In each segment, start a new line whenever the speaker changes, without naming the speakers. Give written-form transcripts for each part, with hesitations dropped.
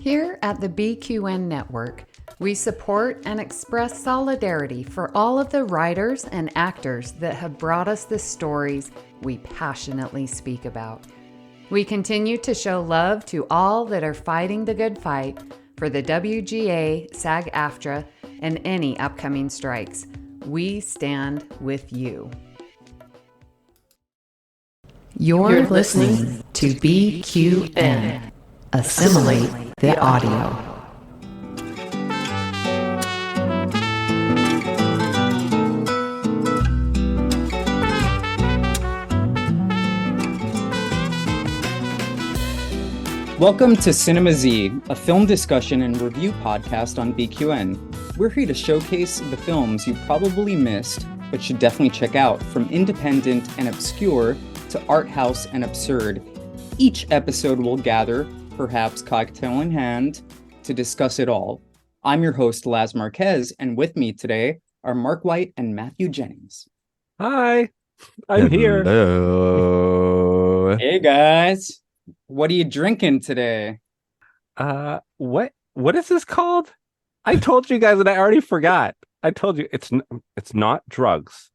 Here at the BQN Network, we support and express solidarity for all of the writers and actors that have brought us the stories we passionately speak about. We continue to show love to all that are fighting the good fight for the WGA, SAG-AFTRA, and any upcoming strikes. We stand with you. You're listening to BQN. Assimilate the audio.
Welcome to Cinema Z, a film discussion and review podcast on BQN. We're here to showcase the films you probably missed, but should definitely check out, from independent and obscure to art house and absurd. Each episode will gather, perhaps cocktail in hand, to discuss it all. I'm your host, Laz Marquez, and with me today are Mark White and Matthew Jennings.
Hi, I'm here.
Hello.
Hey guys, what are you drinking today?
What is this called? I told you guys and I already forgot. I told you it's not drugs.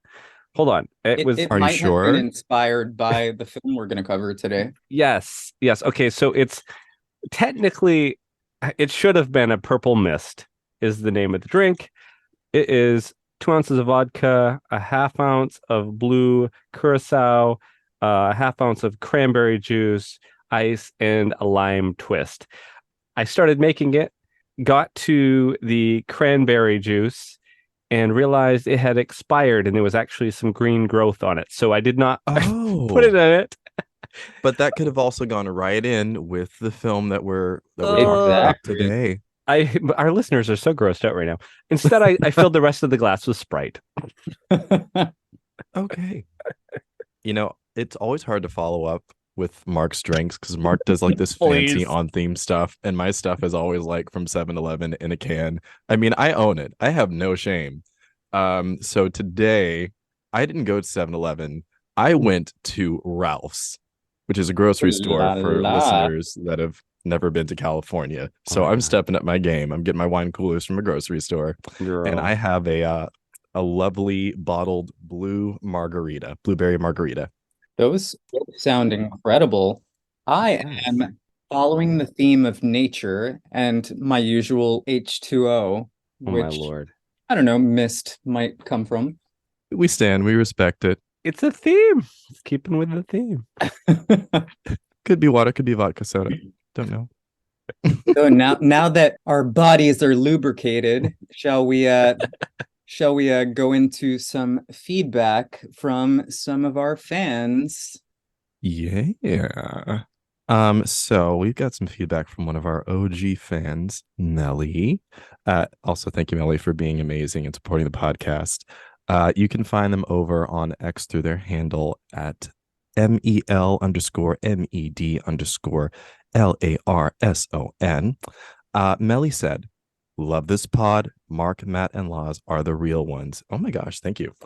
Hold on. It was.
It
Are you
might
sure?
have been inspired by the film we're going to cover today.
Yes. Okay, so it's technically it should have been a purple mist. Is the name of the drink. It is 2 ounces of vodka, a half ounce of blue curacao, a half ounce of cranberry juice, ice, and a lime twist. I started making it, got to the cranberry juice, and realized it had expired and there was actually some green growth on it. So I did not put it in it.
But that could have also gone right in with the film that we're
Exactly.
talking about today.
Our listeners are so grossed out right now. Instead, I filled the rest of the glass with Sprite.
Okay. You know, it's always hard to follow up with Mark's drinks because Mark does like this fancy
Please.
on-theme stuff, and my stuff is always like from 7-Eleven in a can. I mean, I own it. I have no shame. So today, I didn't go to 7-Eleven. I went to Ralph's, which is a grocery store for listeners that have never been to California. So I'm stepping up my game. I'm getting my wine coolers from a grocery store.
Girl.
And I have a lovely bottled blueberry margarita.
Those sound incredible. I am following the theme of nature and my usual H2O,
Oh
which,
my Lord.
I don't know, mist might come from.
We respect it.
It's a theme. It's keeping with the theme.
Could be water, could be vodka soda. Don't know.
So now that our bodies are lubricated, shall we go into some feedback from some of our fans?
Yeah. So we've got some feedback from one of our OG fans, Nelly. Also, thank you, Nelly, for being amazing and supporting the podcast. You can find them over on X through their handle at MEL_MED_LARSON. Melly said, "Love this pod. Mark, Matt, and Laz are the real ones." Oh my gosh, thank you.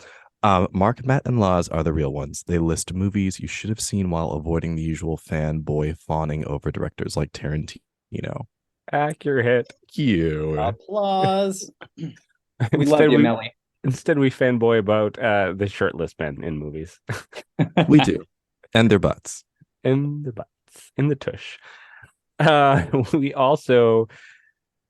Mark, Matt, and Laz are the real ones. They list movies you should have seen while avoiding the usual fanboy fawning over directors like Tarantino.
Accurate.
Thank you.
Applause. We love you, Melly.
Instead, we fanboy about the shirtless men in movies.
We do. And their butts.
In the butts. In the tush. We also...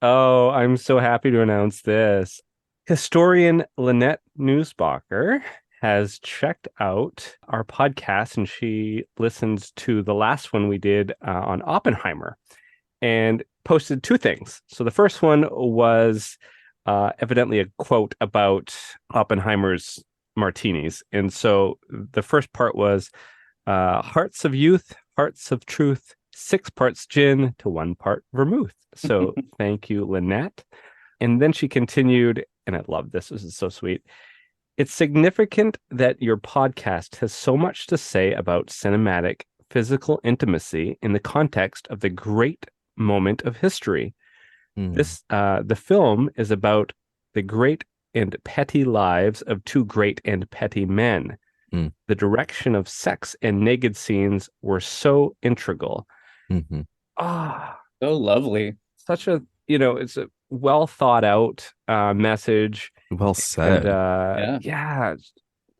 Oh, I'm so happy to announce this. Historian Lynette Newsbacher has checked out our podcast, and she listened to the last one we did on Oppenheimer and posted 2 things. So the first one was evidently a quote about Oppenheimer's martinis. And so the first part was hearts of youth, hearts of truth, 6 parts gin to 1 part vermouth. So thank you, Lynette. And then she continued, and I love this. This is so sweet. "It's significant that your podcast has so much to say about cinematic physical intimacy in the context of the great moment of history. The film is about the great and petty lives of 2 great and petty men. The direction of sex and naked scenes were so integral."
Mm-hmm.
So lovely.
such a, it's a well thought out message.
Well said.
And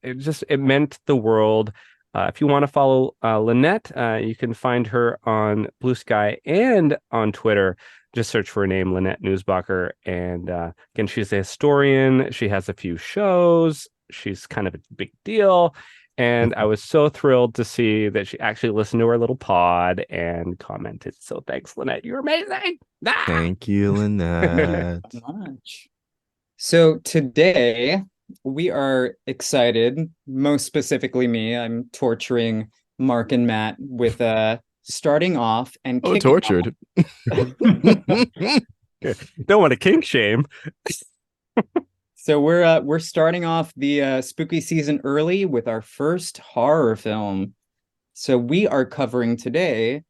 it meant the world. If you want to follow Lynette, you can find her on BlueSky and on Twitter. Just search for her name, Lynette Nussbacher. And again, she's a historian. She has a few shows. She's kind of a big deal. And I was so thrilled to see that she actually listened to our little pod and commented. So thanks, Lynette. You're amazing.
Thank you, Lynette.
Much. So today we are excited, most specifically me. I'm torturing Mark and Matt with starting off and
tortured.
Don't want to kink shame.
So we're starting off the spooky season early with our first horror film. So we are covering today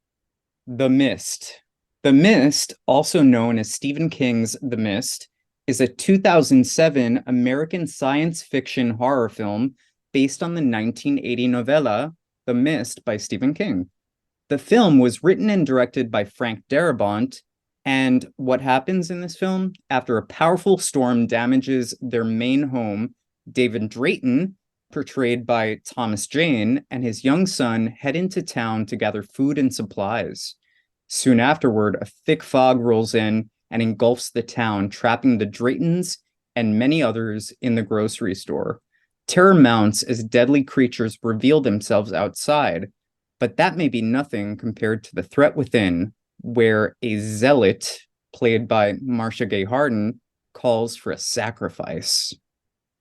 The Mist. The Mist, also known as Stephen King's The Mist, is a 2007 American science fiction horror film based on the 1980 novella The Mist by Stephen King. The film was written and directed by Frank Darabont. And what happens in this film? After a powerful storm damages their main home, David Drayton, portrayed by Thomas Jane, and his young son head into town to gather food and supplies. Soon afterward, a thick fog rolls in and engulfs the town, trapping the Draytons and many others in the grocery store. Terror mounts as deadly creatures reveal themselves outside, but that may be nothing compared to the threat within, where a zealot, played by Marcia Gay Harden, calls for a sacrifice.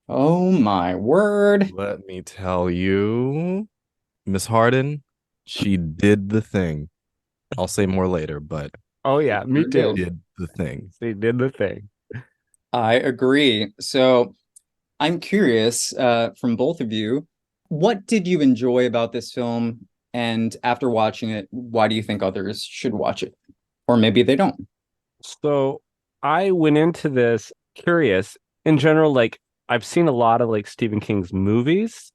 Oh my word.
Let me tell you, Miss Harden, she did the thing. I'll say more later, but
oh yeah, me too.
Did the thing.
She did the thing.
I agree. So I'm curious from both of you, what did you enjoy about this film? And after watching it, why do you think others should watch it? Or maybe they don't.
So I went into this curious. In general, like I've seen a lot of like Stephen King's movies.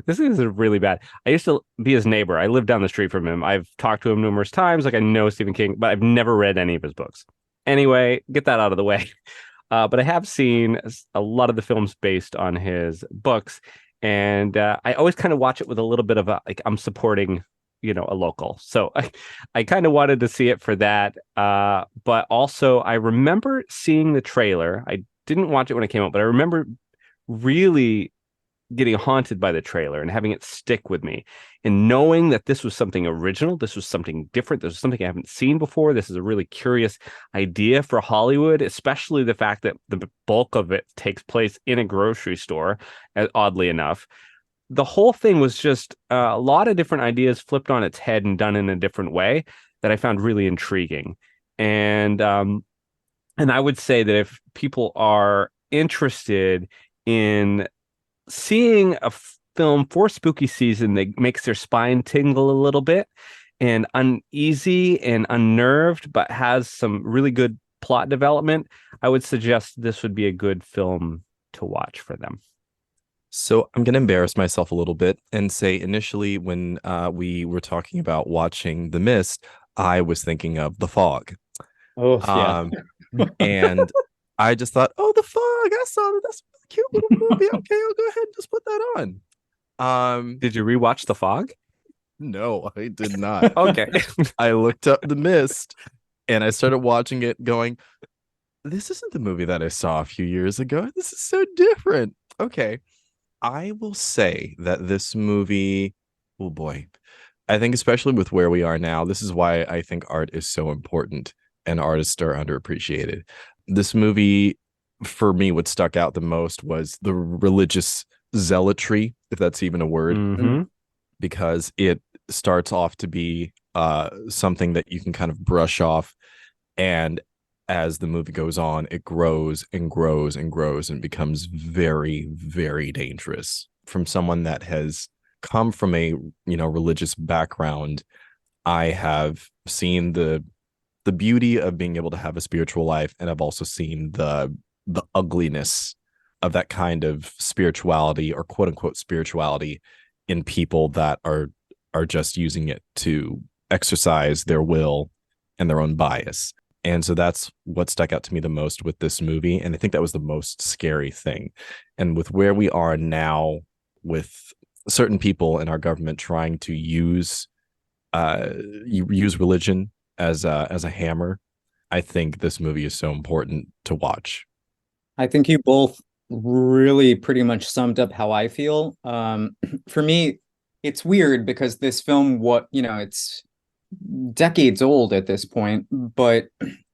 This is really bad. I used to be his neighbor. I lived down the street from him. I've talked to him numerous times. Like I know Stephen King, but I've never read any of his books. Anyway, get that out of the way. But I have seen a lot of the films based on his books. And I always kind of watch it with a little bit of I'm supporting, a local. So I kind of wanted to see it for that. But also I remember seeing the trailer. I didn't watch it when it came out, but I remember really getting haunted by the trailer and having it stick with me and knowing that this was something original. This was something different. This was something I haven't seen before. This is a really curious idea for Hollywood, especially the fact that the bulk of it takes place in a grocery store, oddly enough. The whole thing was just a lot of different ideas flipped on its head and done in a different way that I found really intriguing. And I would say that if people are interested in seeing a film for spooky season that makes their spine tingle a little bit and uneasy and unnerved, but has some really good plot development, I would suggest this would be a good film to watch for them.
So I'm going to embarrass myself a little bit and say initially when we were talking about watching The Mist, I was thinking of The Fog.
Oh, yeah.
And I just thought, oh, The Fog, I saw that. That's a cute little movie. Okay, I'll go ahead and just put that on.
Did you rewatch The Fog?
No, I did not.
Okay.
I looked up The Mist and I started watching it going, this isn't the movie that I saw a few years ago. This is so different. Okay. I will say that this movie, oh boy, I think especially with where we are now, this is why I think art is so important and artists are underappreciated. This movie, for me, what stuck out the most was the religious zealotry, if that's even a word, because it starts off to be something that you can kind of brush off. And as the movie goes on, it grows and grows and grows and becomes very, very dangerous. From someone that has come from a religious background, I have seen the beauty of being able to have a spiritual life, and I've also seen the ugliness of that kind of spirituality or quote unquote spirituality in people that are just using it to exercise their will and their own bias. And so that's what stuck out to me the most with this movie. And I think that was the most scary thing. And with where we are now, with certain people in our government trying to use religion as a hammer, I think this movie is so important to watch.
I think you both really pretty much summed up how I feel. For me, it's weird because this film, it's decades old at this point, but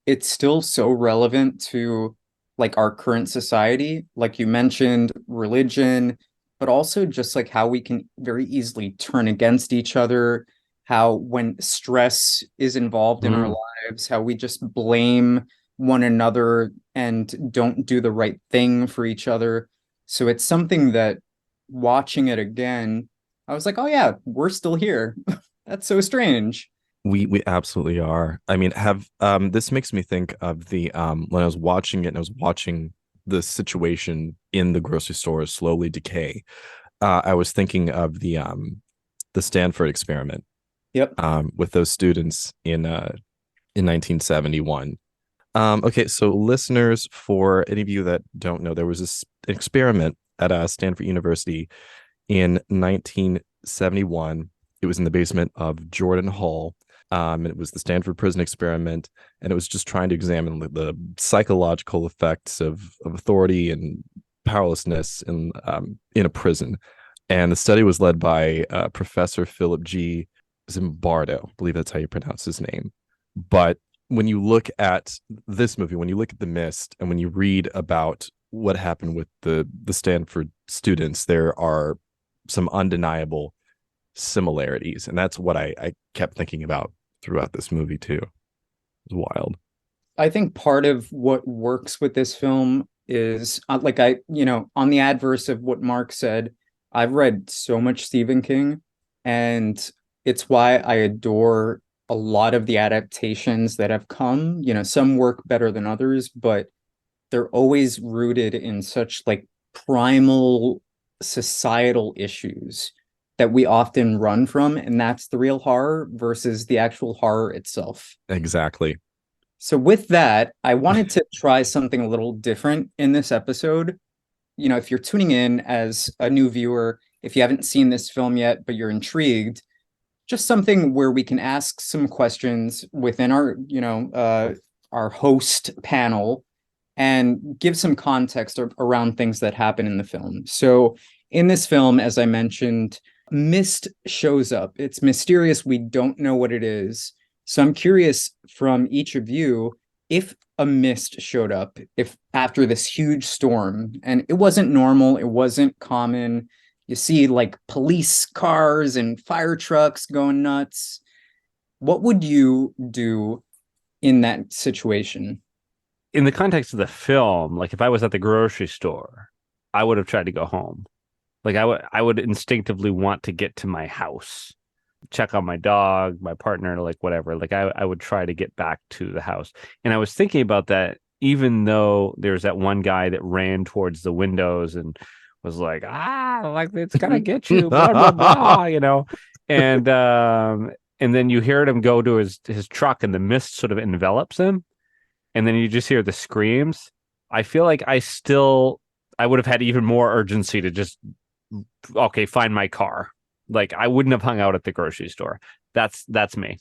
it's still so relevant to like our current society. Like you mentioned, religion, but also just like how we can very easily turn against each other, how when stress is involved in our lives, how we just blame one another and don't do the right thing for each other. So it's something that watching it again, I was like, oh yeah, we're still here. That's so strange.
We absolutely are. I mean, this makes me think of the when I was watching it and I was watching the situation in the grocery store slowly decay. I was thinking of the Stanford experiment.
Yep.
With those students in 1971. Okay, so listeners, for any of you that don't know, there was this experiment at Stanford University in 1971. It was in the basement of Jordan Hall. And it was the Stanford Prison Experiment, and it was just trying to examine the psychological effects of authority and powerlessness in a prison. And the study was led by Professor Philip G. Zimbardo. I believe that's how you pronounce his name. But when you look at this movie, when you look at The Mist, and when you read about what happened with the Stanford students, there are some undeniable similarities. And that's what I kept thinking about throughout this movie too. It was wild.
I think part of what works with this film is on the adverse of what Mark said, I've read so much Stephen King, and it's why I adore a lot of the adaptations that have come. Some work better than others, but they're always rooted in such like primal societal issues that we often run from, and that's the real horror versus the actual horror itself.
Exactly.
So with that, I wanted to try something a little different in this episode. If you're tuning in as a new viewer, if you haven't seen this film yet, but you're intrigued, just something where we can ask some questions within our host panel and give some context around things that happen in the film. So in this film, as I mentioned, mist shows up. It's mysterious. We don't know what it is. So I'm curious from each of you, if a mist showed up, if after this huge storm, and it wasn't normal, it wasn't common, you see like police cars and fire trucks going nuts, what would you do in that situation?
In the context of the film, like if I was at the grocery store, I would have tried to go home. Like I would instinctively want to get to my house, check on my dog, my partner, like whatever. Like I would try to get back to the house. And I was thinking about that, even though there's that one guy that ran towards the windows and was like, like it's gonna get you, blah, blah, blah, and then you hear him go to his truck and the mist sort of envelops him. And then you just hear the screams. I feel like I would have had even more urgency to just, okay, find my car. Like I wouldn't have hung out at the grocery store. That's me.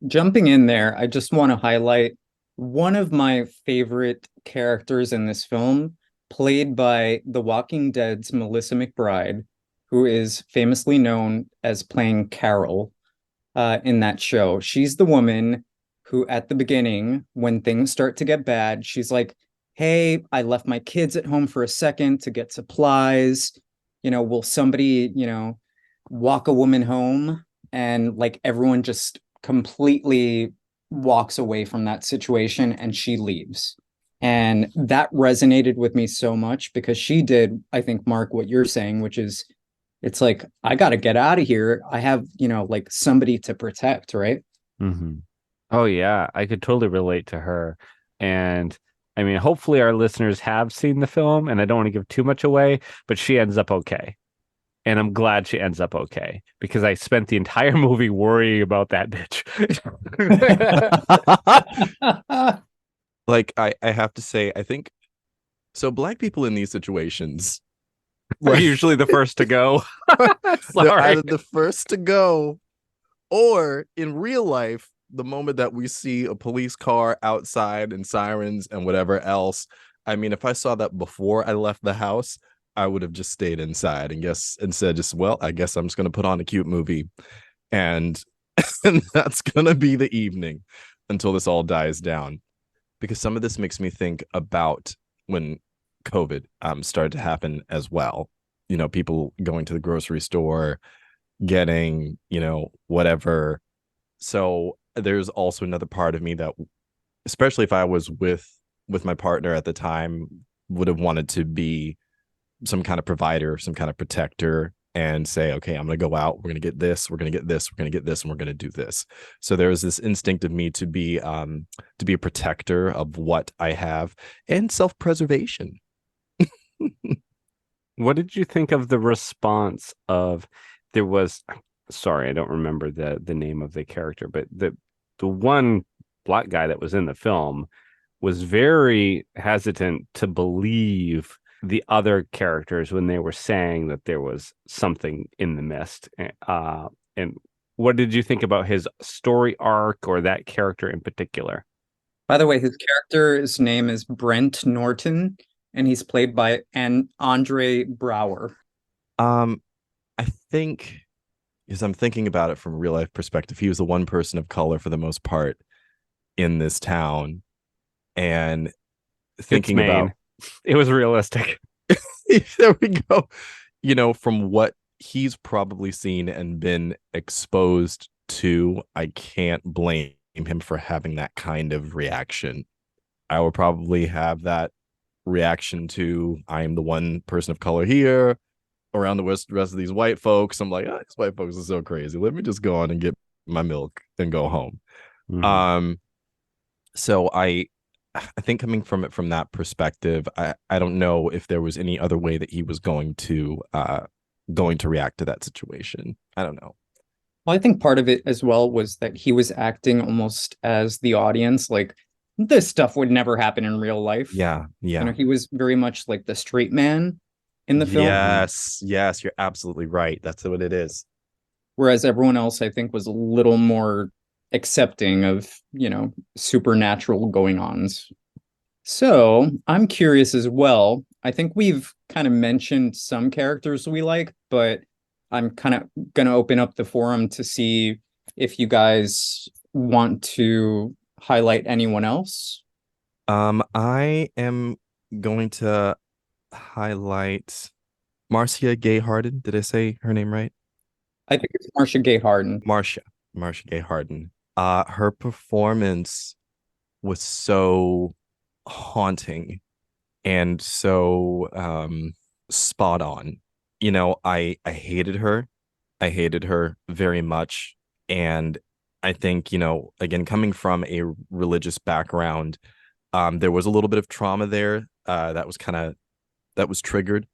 Jumping in there, I just want to highlight one of my favorite characters in this film, played by The Walking Dead's Melissa McBride, who is famously known as playing Carol in that show. She's the woman who at the beginning, when things start to get bad, she's like, hey, I left my kids at home for a second to get supplies. Will somebody, walk a woman home? And like everyone just completely walks away from that situation and she leaves. And that resonated with me so much because she did, I think, Mark, what you're saying, which is it's like, I got to get out of here. I have, like somebody to protect, right?
Mm-hmm. Oh, yeah, I could totally relate to her. And I mean, hopefully our listeners have seen the film, and I don't want to give too much away, but she ends up okay. And I'm glad she ends up okay, because I spent the entire movie worrying about that bitch.
Like, I have to say, I think so. Black people in these situations
Are usually the first to go.
they're
Sorry.
either the first to go, or in real life, the moment that we see a police car outside and sirens and whatever else, I mean, if I saw that before I left the house, I would have just stayed inside and said, just, well, I guess I'm just going to put on a cute movie. And, and that's going to be the evening until this all dies down. Because some of this makes me think about when COVID started to happen as well. You know, people going to the grocery store, getting, whatever. So there's also another part of me that, especially if I was with my partner at the time, would have wanted to be some kind of provider, some kind of protector, and say, okay, I'm going to go out, we're going to get this, we're going to get this, we're going to get this, and we're going to do this. So there was this instinct of me to be a protector of what I have, and self-preservation.
What did you think of the response of, there was, sorry, I don't remember the name of the character, but the one black guy that was in the film was very hesitant to believe the other characters when they were saying that there was something in the mist. And what did you think about his story arc, or that character in particular?
By the way, his character's name is Brent Norton, and he's played by Andre Brower.
I think, because I'm thinking about it from a real life perspective, he was the one person of color for the most part in this town. And thinking about
it was realistic.
There we go. From what he's probably seen and been exposed to, I can't blame him for having that kind of reaction. I would probably have that reaction to, I am the one person of color here around the rest of these white folks. I'm like, these white folks are so crazy. Let me just go on and get my milk and go home.
Mm-hmm.
So I think coming from it from that perspective, I don't know if there was any other way that he was going to react to that situation. I don't know.
Well, I think part of it as well was that he was acting almost as the audience, like, this stuff would never happen in real life.
Yeah.
He was very much like the straight man in the film.
Yes, you're absolutely right. That's what it is.
Whereas everyone else, I think, was a little more accepting of, supernatural going-ons. So I'm curious as well. I think we've kind of mentioned some characters we like, but I'm kind of going to open up the forum to see if you guys want to highlight anyone else.
I am going to highlight Marcia Gay Harden. Did I say her name right?
I think it's Marcia Gay Harden.
Marcia Gay Harden. Her performance was so haunting and so spot on. I hated her. I hated her very much. And I think, again, coming from a religious background, there was a little bit of trauma there that was triggered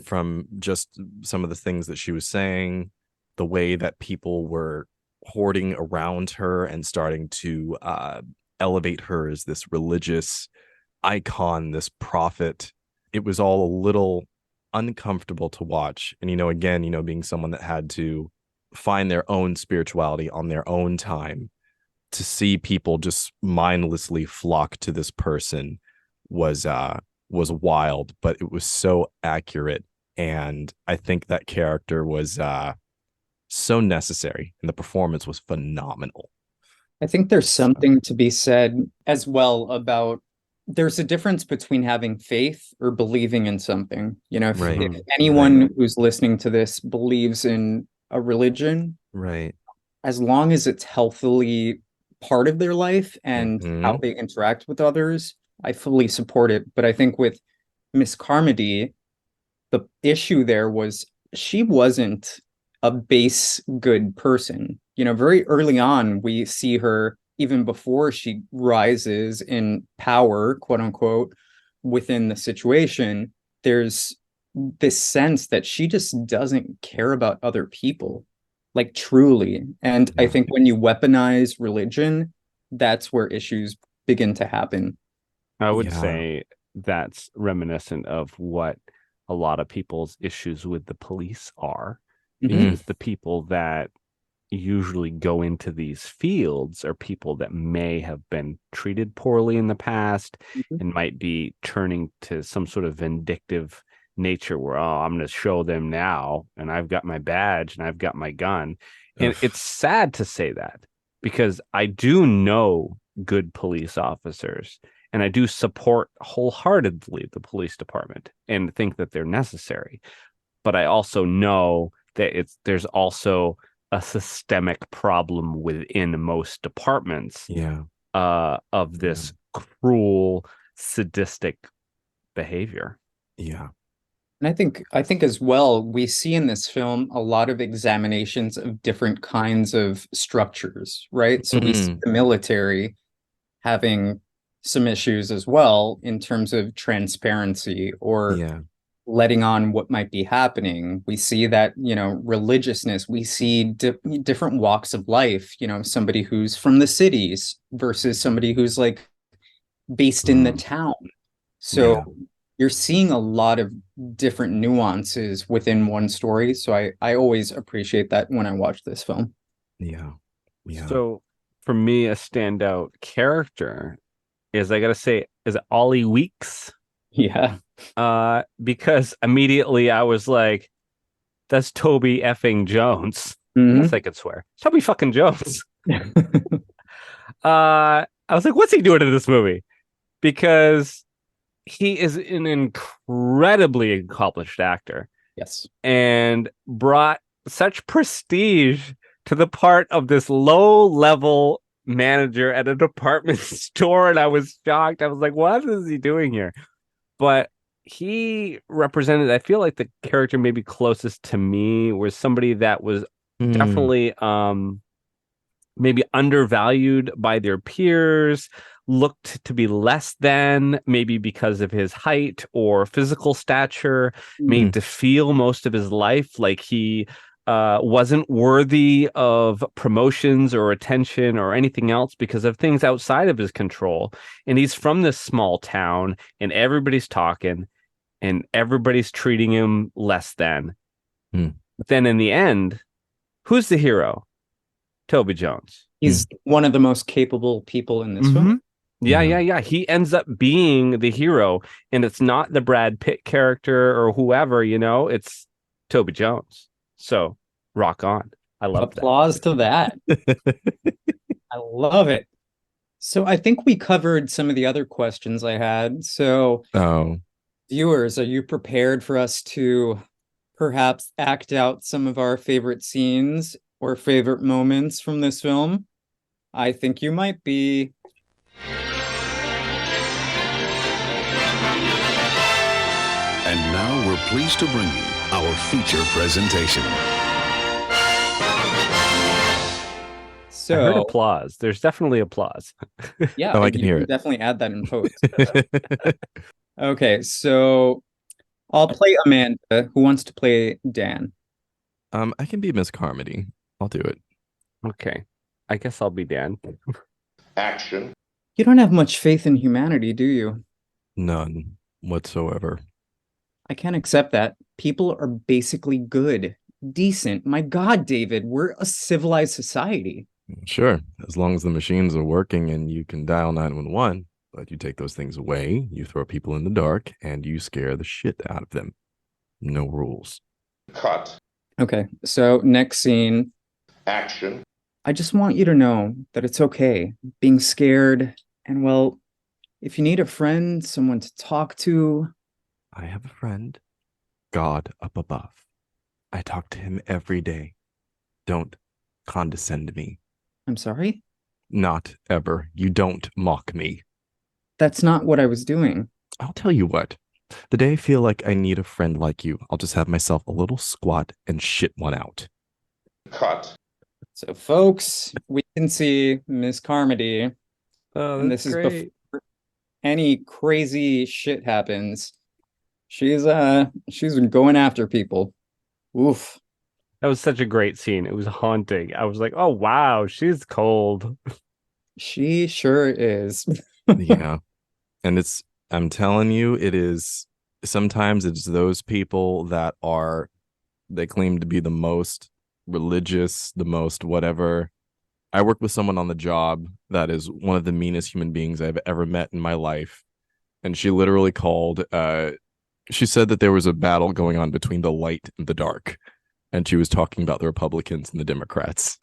from just some of the things that she was saying, the way that people were hoarding around her and starting to elevate her as this religious icon, this prophet. It was all a little uncomfortable to watch. And, again, being someone that had to find their own spirituality on their own time, to see people just mindlessly flock to this person was wild, but it was so accurate. And I think that character was so necessary, and the performance was phenomenal.
I think there's something to be said as well about, there's a difference between having faith or believing in something. If anyone who's listening to this believes in a religion,
right,
as long as it's healthily part of their life and how they interact with others, I fully support it. But I think with Miss Carmody, the issue there was she wasn't a base good person. Very early on, we see her, even before she rises in power, quote unquote, within the situation, there's this sense that she just doesn't care about other people, like truly. And I think when you weaponize religion, that's where issues begin to happen.
I would say that's reminiscent of what a lot of people's issues with the police are, because the people that usually go into these fields are people that may have been treated poorly in the past and might be turning to some sort of vindictive nature where, oh, I'm going to show them now, and I've got my badge and I've got my gun. And it's sad to say that, because I do know good police officers and I do support wholeheartedly the police department and think that they're necessary. But I also know that there's also a systemic problem within most departments of this cruel, sadistic behavior.
Yeah. And I think as well, we see in this film a lot of examinations of different kinds of structures, right? So we see the military having some issues as well in terms of transparency or letting on what might be happening. We see that, religiousness, we see different walks of life, somebody who's from the cities versus somebody who's like based in the town. So you're seeing a lot of different nuances within one story. So I always appreciate that when I watch this film.
Yeah.
So for me, a standout character is, I gotta say, is Ollie Weeks.
Yeah.
Because immediately I was like, that's Toby effing Jones. Yes, I could swear. Toby fucking Jones. I was like, what's he doing in this movie? Because he is an incredibly accomplished actor.
Yes.
And brought such prestige to the part of this low-level manager at a department store. And I was shocked. I was like, what is he doing here? But he represented, I feel like the character maybe closest to me was somebody that was definitely maybe undervalued by their peers, looked to be less than, maybe because of his height or physical stature, made to feel most of his life like he wasn't worthy of promotions or attention or anything else because of things outside of his control. And he's from this small town and everybody's talking and everybody's treating him less than. But then in the end, who's the hero? Toby Jones.
He's one of the most capable people in this film.
Yeah. He ends up being the hero, and it's not the Brad Pitt character or whoever, it's Toby Jones. So rock on. I love
applause to that. I love it. So I think we covered some of the other questions I had. So viewers, are you prepared for us to perhaps act out some of our favorite scenes or favorite moments from this film? I think you might be.
And now we're pleased to bring you our feature presentation.
So
I heard applause. There's definitely applause.
Yeah,
I can hear it.
Definitely add that in post. Okay, so I'll play Amanda. Who wants to play Dan?
I can be Miss Carmody. I'll do it.
Okay. I guess I'll be Dan.
Action.
You don't have much faith in humanity, do you?
None whatsoever.
I can't accept that. People are basically good, decent. My God, David, we're a civilized society.
Sure, as long as the machines are working and you can dial 911, but you take those things away, you throw people in the dark, and you scare the shit out of them. No rules.
Cut.
Okay, so next scene.
Action.
I just want you to know that it's okay being scared. And well, if you need a friend, someone to talk to.
I have a friend, God up above. I talk to him every day. Don't condescend to me.
I'm sorry?
Not ever. You don't mock me.
That's not what I was doing.
I'll tell you what. The day I feel like I need a friend like you, I'll just have myself a little squat and shit one out.
Cut.
So, folks, we can see Miss Carmody.
Oh,
and this is before any crazy shit happens. She's going after people. Oof.
That was such a great scene. It was haunting. I was like, oh wow, she's cold.
She sure is.
Yeah. And I'm telling you, it is sometimes it's those people that they claim to be the most religious, the most whatever. I worked with someone on the job that is one of the meanest human beings I've ever met in my life. And she literally she said that there was a battle going on between the light and the dark. And she was talking about the Republicans and the Democrats.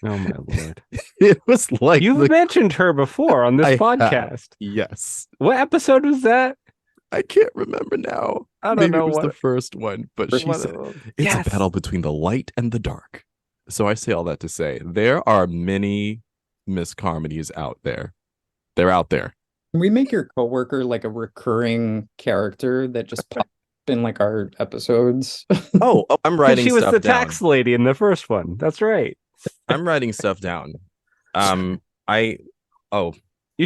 Oh my Lord.
It was like
You've mentioned her before on this podcast.
Yes.
What episode was that?
I can't remember now.
I don't
Maybe
know
it was
what
the first one, but she said it's
Yes.
a battle between the light and the dark. So I say all that to say there are many Miss Carmodys out there. They're out there.
Can we make your coworker like a recurring character that just pops in like our episodes?
Oh, I'm writing
She was
stuff
the
down.
tax lady in the first one. That's right.
I'm writing stuff down.
You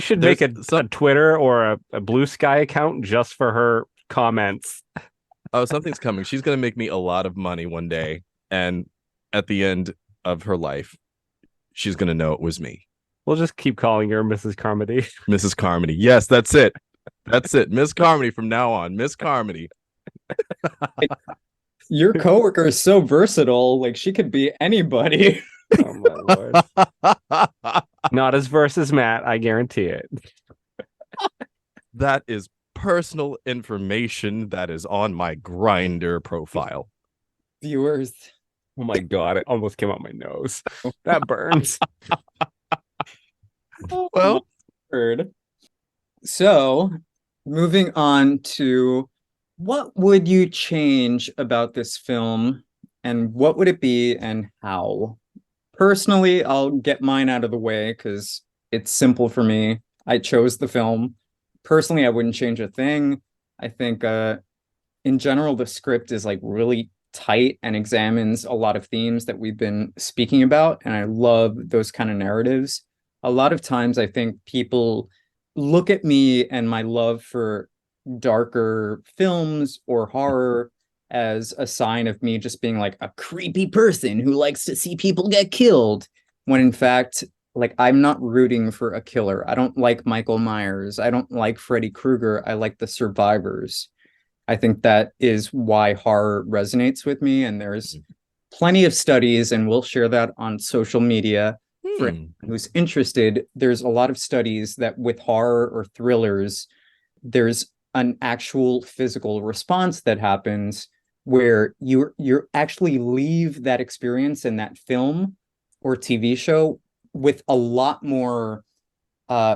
should
There's
make a Twitter or a BlueSky account just for her comments.
Something's coming. She's going to make me a lot of money one day. And at the end of her life, she's going to know it was me.
We'll just keep calling her Mrs. Carmody.
Mrs. Carmody. Yes, that's it. That's it. Miss Carmody from now on. Miss Carmody.
Your coworker is so versatile. Like she could be anybody.
Oh my Lord. Not as verse as Matt, I guarantee it.
That is personal information that is on my Grindr profile.
Viewers.
Oh my God, it almost came out my nose. That burns.
Well,
Heard. So, moving on to what would you change about this film and what would it be and how? Personally, I'll get mine out of the way because it's simple for me. I chose the film. Personally, I wouldn't change a thing. I think in general, the script is like really tight and examines a lot of themes that we've been speaking about. And I love those kind of narratives. A lot of times I think people look at me and my love for darker films or horror as a sign of me just being like a creepy person who likes to see people get killed, when in fact, like, I'm not rooting for a killer. I don't like Michael Myers. I don't like Freddy Krueger. I like the survivors. I think that is why horror resonates with me. And there's plenty of studies, and we'll share that on social media for anyone who's interested. There's a lot of studies that with horror or thrillers, there's an actual physical response that happens where you actually leave that experience in that film or TV show with a lot more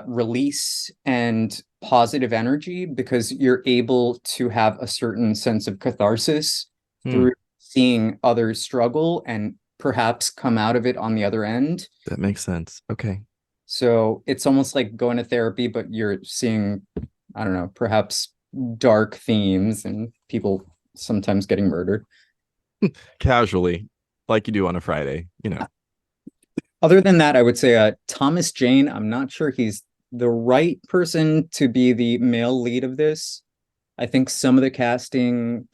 release and positive energy, because you're able to have a certain sense of catharsis through seeing others struggle and perhaps come out of it on the other end.
that makes sense. Okay.
So it's almost like going to therapy, but you're seeing, I don't know, perhaps dark themes and people sometimes getting murdered.
Casually, like you do on a Friday, you know.
Other than that, I would say Thomas Jane, I'm not sure he's the right person to be the male lead of this. I think some of the casting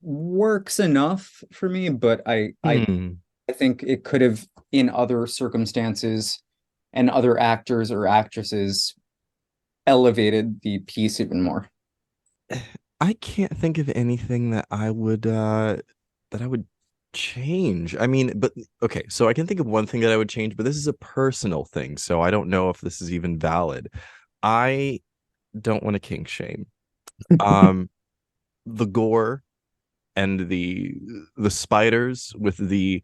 works enough for me, but I think it could have, in other circumstances and other actors or actresses, elevated the piece even more.
I can't think of anything that I would change. I mean, but okay, so I can think of one thing that I would change, but this is a personal thing, so I don't know if this is even valid. I don't want to kink shame. The gore and the spiders with the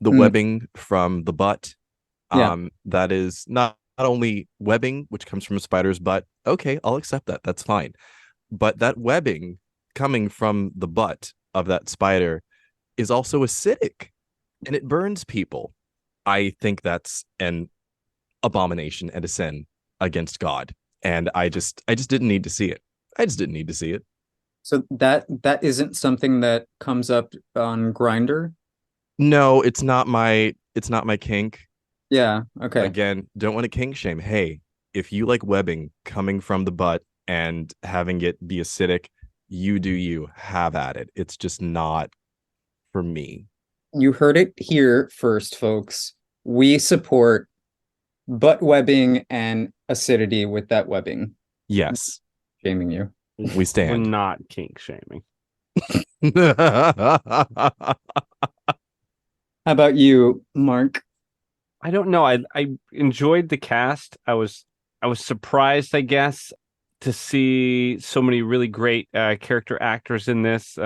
webbing from the butt. That is not only webbing, which comes from a spider's butt. Okay, I'll accept that. That's fine. But that webbing coming from the butt of that spider is also acidic and it burns people. I think that's an abomination and a sin against God. And I just didn't need to see it. I just didn't need to see it.
So that isn't something that comes up on Grindr?
No, it's not my kink.
Yeah, okay.
Again, don't want to kink shame. Hey, if you like webbing coming from the butt and having it be acidic, you do you, have at it. It's just not for me.
You heard it here first, folks. We support butt webbing and acidity with that webbing.
Yes,
Shaming you.
we
We're
stand.
not kink shaming.
How about you, Mark?
I don't know. I enjoyed the cast. I was surprised, I guess, to see so many really great character actors in this.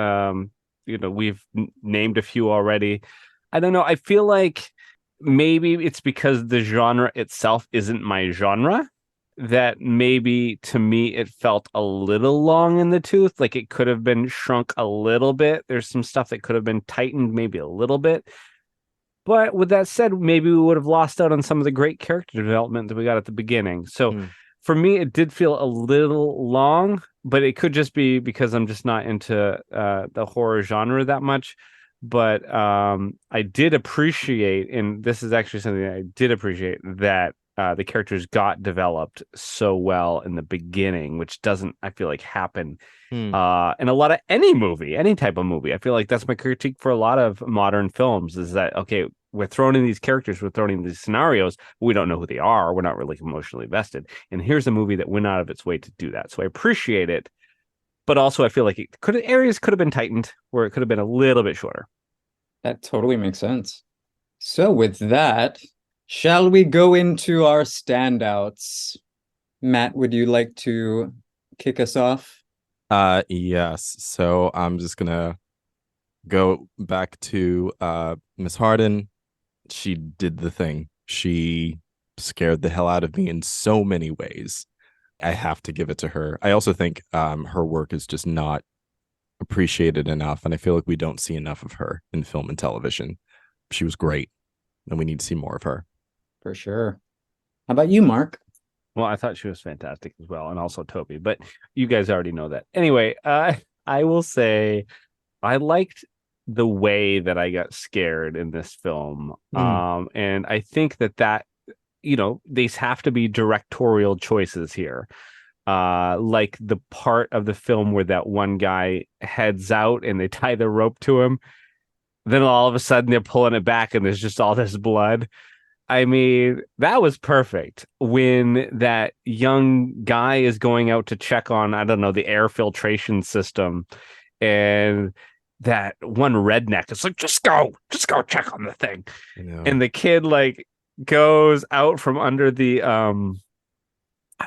We've named a few already. I don't know. I feel like maybe it's because the genre itself isn't my genre, that maybe to me it felt a little long in the tooth. Like it could have been shrunk a little bit. There's some stuff that could have been tightened maybe a little bit. But with that said, maybe we would have lost out on some of the great character development that we got at the beginning. So for me, it did feel a little long, but it could just be because I'm just not into the horror genre that much. But I did appreciate, and this is actually something I did appreciate, that the characters got developed so well in the beginning, which doesn't, I feel like, happen in a lot of any type of movie. I feel like that's my critique for a lot of modern films, is that, okay, we're throwing in these characters, we're throwing in these scenarios, but we don't know who they are, we're not really emotionally vested, and here's a movie that went out of its way to do that. So I appreciate it, but also I feel like areas could have been tightened, where it could have been a little bit shorter.
That totally makes sense. So with that, shall we go into our standouts? Matt, would you like to kick us off?
Yes. So I'm just gonna go back to Miss Harden. She did the thing. She scared the hell out of me in so many ways. I have to give it to her. I also think her work is just not appreciated enough, and I feel like we don't see enough of her in film and television. She was great, and we need to see more of her.
For sure. How about you, Mark?
Well, I thought she was fantastic as well, and also Toby, but you guys already know that. Anyway, I will say I liked the way that I got scared in this film. And I think that these have to be directorial choices here. Like the part of the film where that one guy heads out and they tie the rope to him. Then all of a sudden they're pulling it back and there's just all this blood. I mean, that was perfect. When that young guy is going out to check on, I don't know, the air filtration system, and that one redneck is like, just go check on the thing. And the kid like goes out from under the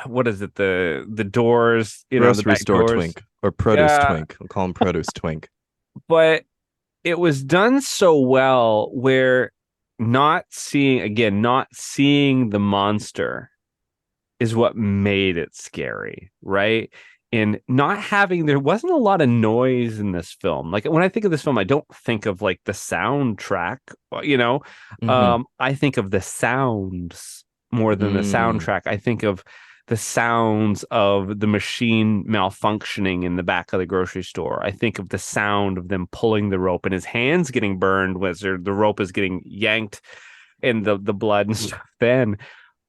what is it, the doors, the back
store
doors.
twink, or produce twink. We'll call him produce twink.
But it was done so well where not seeing the monster is what made it scary, right? And there wasn't a lot of noise in this film. Like when I think of this film, I don't think of like the soundtrack, I think of the sounds more than the soundtrack. I think of the sounds of the machine malfunctioning in the back of the grocery store. I think of the sound of them pulling the rope and his hands getting burned as the rope is getting yanked and the blood and stuff then.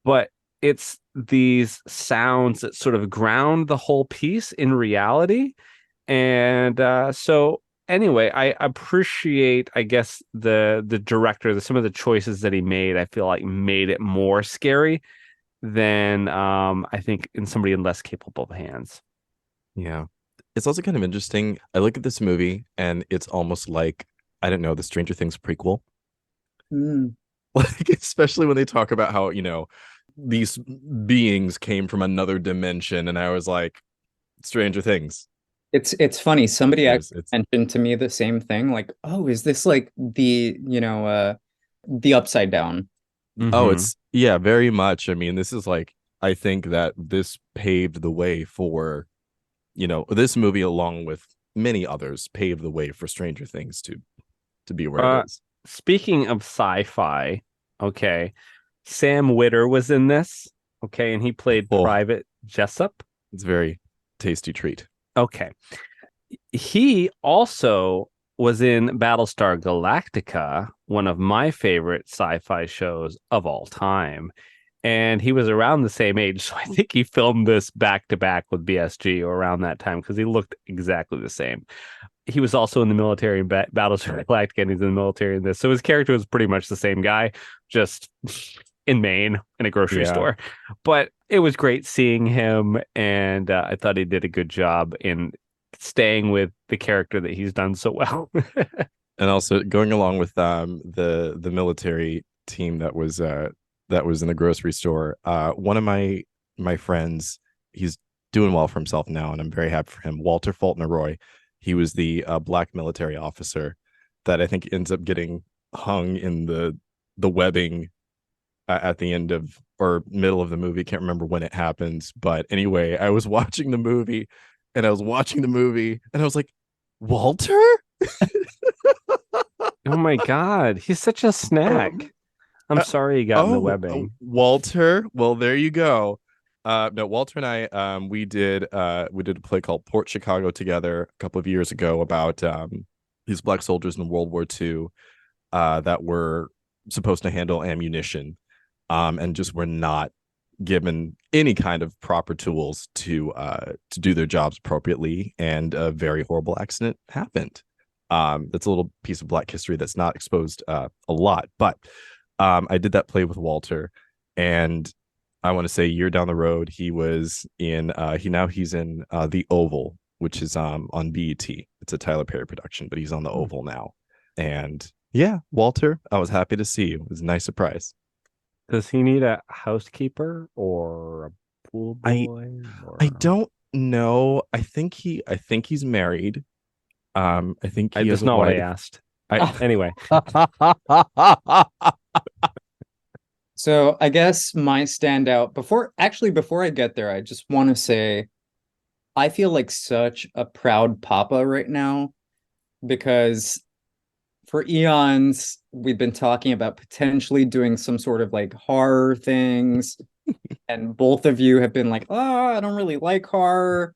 But it's these sounds that sort of ground the whole piece in reality. And so anyway, I appreciate, I guess, the director, some of the choices that he made, I feel like made it more scary than I think in somebody in less capable hands.
Yeah. It's also kind of interesting. I look at this movie and it's almost like, I don't know, the Stranger Things prequel. Like, especially when they talk about how, these beings came from another dimension, and I was like, Stranger Things.
It's funny. Somebody actually mentioned to me the same thing. Like, oh, is this like the Upside Down?
Oh, it's very much. I mean, this is like, I think that this paved the way for, this movie, along with many others, paved the way for Stranger Things to be where it is. Speaking
of sci-fi, okay, Sam Witter was in this, okay, and he played Private Jessup.
It's a very tasty treat.
Okay. He also was in Battlestar Galactica, one of my favorite sci-fi shows of all time. And he was around the same age. So I think he filmed this back to back with BSG or around that time because he looked exactly the same. He was also in the military in Battlestar Galactica, and he's in the military in this. So his character was pretty much the same guy, just in Maine in a grocery store. But it was great seeing him, and I thought he did a good job in staying with the character that he's done so well.
And also going along with the military team that was in the grocery store. One of my friends, he's doing well for himself now, and I'm very happy for him. Walter Fauntleroy. He was the black military officer that I think ends up getting hung in the webbing at the end of or middle of the movie. Can't remember when it happens, but anyway, I was watching the movie, and I was like, Walter?
Oh my God, he's such a snack. I'm sorry he got in the webbing.
Walter. Well, there you go. No, Walter and I, we did a play called Port Chicago together a couple of years ago about these black soldiers in World War II that were supposed to handle ammunition and just were not given any kind of proper tools to do their jobs appropriately, and a very horrible accident happened. That's a little piece of black history that's not exposed a lot, but I did that play with Walter, and I want to say a year down the road, he was in he's in The Oval, which is on BET. It's a Tyler Perry production, but he's on The Oval now. And yeah, Walter, I was happy to see you. It was a nice surprise.
Does he need a housekeeper or a pool boy?
I don't know. I think he's married. I think he
that's not what I asked. Anyway.
So I guess my standout before I get there, I just want to say I feel like such a proud papa right now, because for eons we've been talking about potentially doing some sort of like horror things, and both of you have been like, oh, I don't really like horror.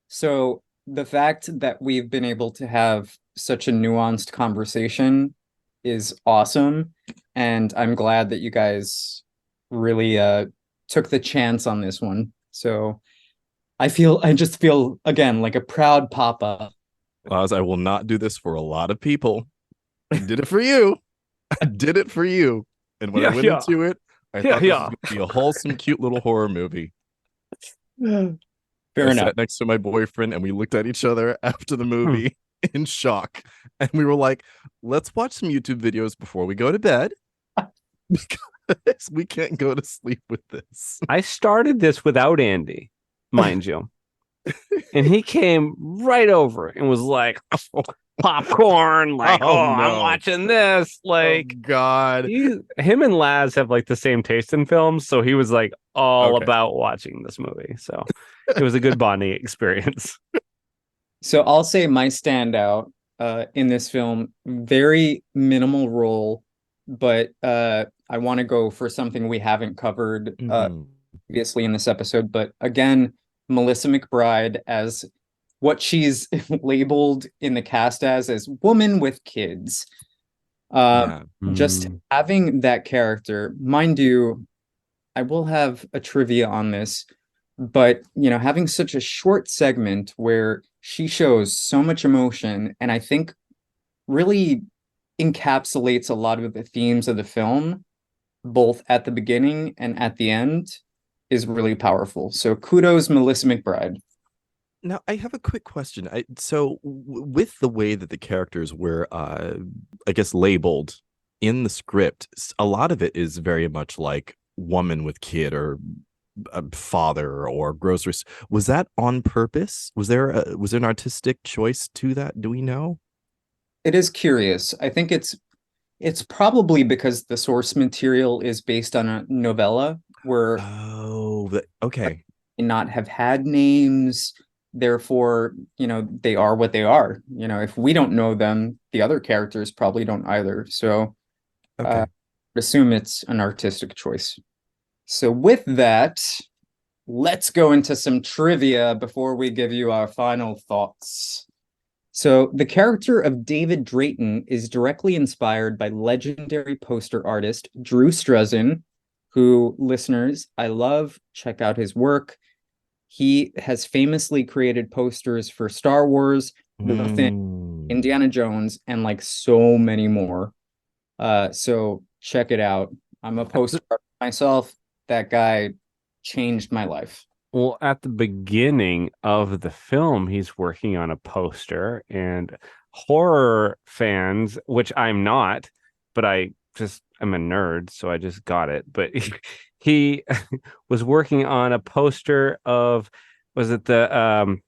So the fact that we've been able to have such a nuanced conversation is awesome. And I'm glad that you guys really took the chance on this one. So I just feel again like a proud papa.
Laz, I will not do this for a lot of people. I did it for you. I did it for you. And when I went into it, I thought this was going to be a wholesome, cute little horror movie.
Fair
I
enough.
sat next to my boyfriend, and we looked at each other after the movie in shock. And we were like, let's watch some YouTube videos before we go to bed, because we can't go to sleep with this.
I started this without Andy, mind you. And he came right over and was like, popcorn, like,
no.
I'm watching this. Like,
God.
Him and Laz have like the same taste in films. So he was like all about watching this movie. So it was a good bonding experience.
So I'll say my standout in this film, very minimal role, but I want to go for something we haven't covered previously in this episode. But again, Melissa McBride as what she's labeled in the cast as woman with kids. Just having that character, mind you, I will have a trivia on this, but having such a short segment where she shows so much emotion, and I think really encapsulates a lot of the themes of the film, both at the beginning and at the end, is really powerful. So kudos, Melissa McBride.
Now, I have a quick question. With the way that the characters were, I guess, labeled in the script, a lot of it is very much like woman with kid or father or groceries. Was that on purpose? Was there an artistic choice to that? Do we know?
It is curious. I think it's probably because the source material is based on a novella where not have had names. Therefore, they are what they are. If we don't know them, the other characters probably don't either. So I assume it's an artistic choice. So with that, let's go into some trivia before we give you our final thoughts. So the character of David Drayton is directly inspired by legendary poster artist Drew Struzan, who, listeners, I love. Check out his work. He has famously created posters for Star Wars, The Thing, Indiana Jones, and like so many more. So check it out. I'm a poster artist myself. That guy changed my life.
Well, at the beginning of the film, he's working on a poster, and horror fans, which I'm not, but I'm a nerd, so I just got it. But he was working on a poster of, was it the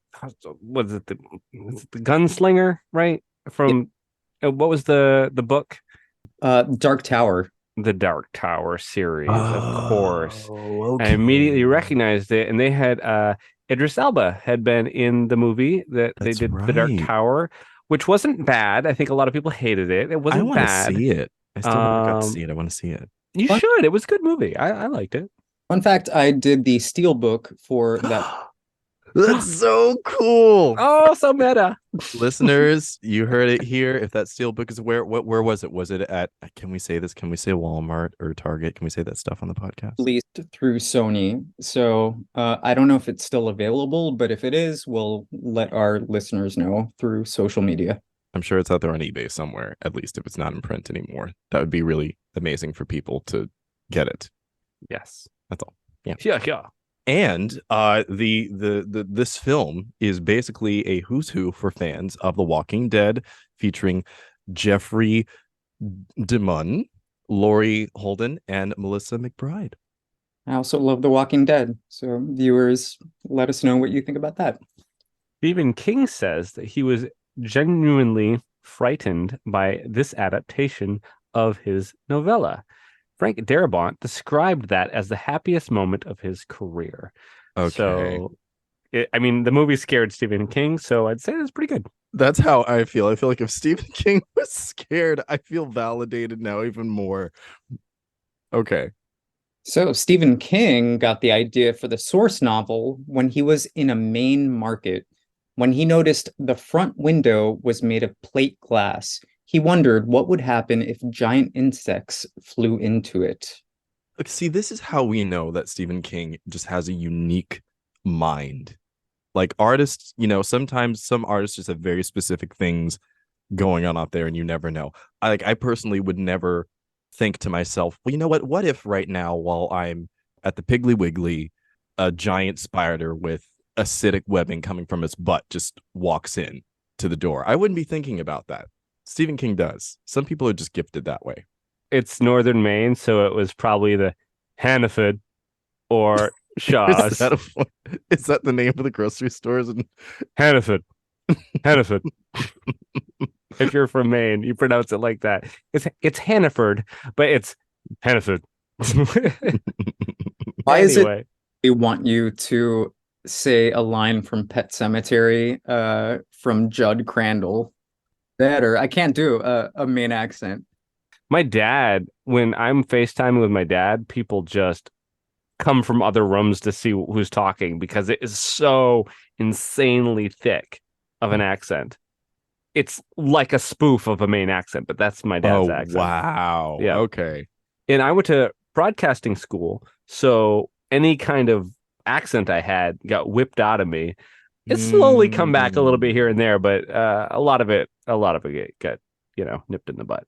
Gunslinger, right? From what was the book?
Dark Tower.
The Dark Tower series, of course. Okay. I immediately recognized it, and they had Idris Elba had been in the movie that they did, right. The Dark Tower, which wasn't bad. I think a lot of people hated it. It wasn't bad. I want to
see it. I still never got to see it. I want to see it.
You should. It was a good movie. I liked it.
Fun fact, I did the steelbook for that.
That's so cool.
Oh, so meta.
Listeners, you heard it here. If that steelbook is where was it? Was it at, can we say this? Can we say Walmart or Target? Can we say that stuff on the podcast?
Released through Sony. So I don't know if it's still available, but if it is, we'll let our listeners know through social media.
I'm sure it's out there on eBay somewhere, at least if it's not in print anymore. That would be really amazing for people to get it.
Yes.
That's all. Yeah.
Yeah.
And this film is basically a who's who for fans of The Walking Dead, featuring Jeffrey DeMunn, Laurie Holden, and Melissa McBride.
I also love The Walking Dead, so viewers, let us know what you think about that.
Stephen King says that he was genuinely frightened by this adaptation of his novella. Frank Darabont described that as the happiest moment of his career.
Okay.
So, the movie scared Stephen King, so I'd say it's pretty good.
That's how I feel. I feel like if Stephen King was scared, I feel validated now even more. Okay.
So Stephen King got the idea for the source novel when he was in a Maine market. When he noticed the front window was made of plate glass, he wondered what would happen if giant insects flew into it.
See, this is how we know that Stephen King just has a unique mind. Like artists, sometimes some artists just have very specific things going on out there and you never know. I personally would never think to myself, well, you know what? What if right now while I'm at the Piggly Wiggly, a giant spider with acidic webbing coming from its butt just walks in to the door? I wouldn't be thinking about that. Stephen King does. Some people are just gifted that way.
It's northern Maine, so it was probably the Hannaford or Shaw's.
Is that the name of the grocery stores?
Hannaford. If you're from Maine, you pronounce it like that. It's Hannaford, but it's Hannaford.
Why is it they want you to say a line from Pet Sematary from Judd Crandall? Better. I can't do a Maine accent.
My dad, when I'm FaceTiming with my dad, people just come from other rooms to see who's talking because it is so insanely thick of an accent. It's like a spoof of a Maine accent, but that's my dad's accent.
Wow.
Yeah.
Okay.
And I went to broadcasting school, so any kind of accent I had got whipped out of me. It's slowly come back a little bit here and there, but a lot of it got nipped in the butt.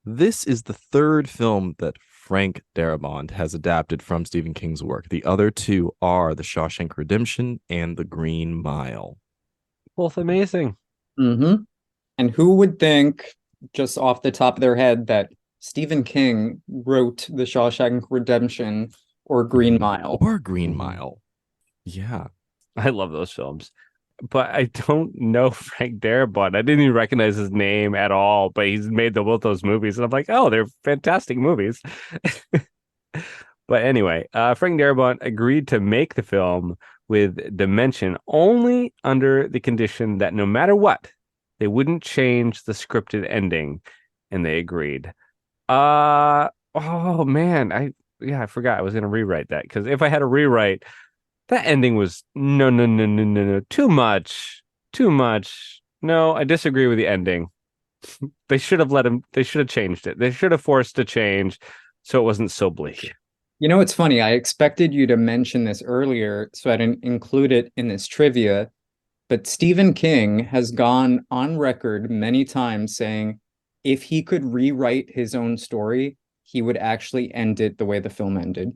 This is the third film that Frank Darabont has adapted from Stephen King's work. The other two are The Shawshank Redemption and The Green Mile.
Both amazing.
Mm-hmm. And who would think, just off the top of their head, that Stephen King wrote The Shawshank Redemption or Green Mile?
Or Green Mile. Yeah.
I love those films. But I don't know Frank Darabont. I didn't even recognize his name at all, but he's made both those movies. And I'm like, oh, they're fantastic movies. But anyway, Frank Darabont agreed to make the film with Dimension only under the condition that no matter what, they wouldn't change the scripted ending. And they agreed. Oh, man. I forgot I was going to rewrite that. Because if I had to rewrite, that ending was no. Too much. No, I disagree with the ending. They should have changed it. They should have forced a change so it wasn't so bleak.
You know, it's funny. I expected you to mention this earlier, so I didn't include it in this trivia. But Stephen King has gone on record many times saying if he could rewrite his own story, he would actually end it the way the film ended.